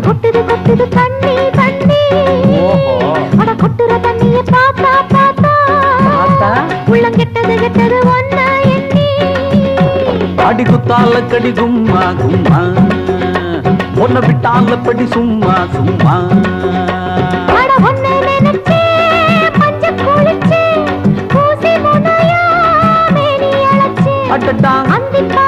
கொட்டுது கொட்டுது தண்ணி தண்ணி அட கொட்டுற தண்ணிய பாத்தா பாத்தா உள்ளம் கெட்டது கெட்டது ஒன்ன எண்ணி அடி குத்தால கடி கும்மா கும்மா ஒன்ன விட்டால படி சும்மா சும்மா அட ஒன்ன நினைச்சே பஞ்ச குளிச்சே பூசி முனையா மேனி அழைச்சே அடடா அந்திப்பா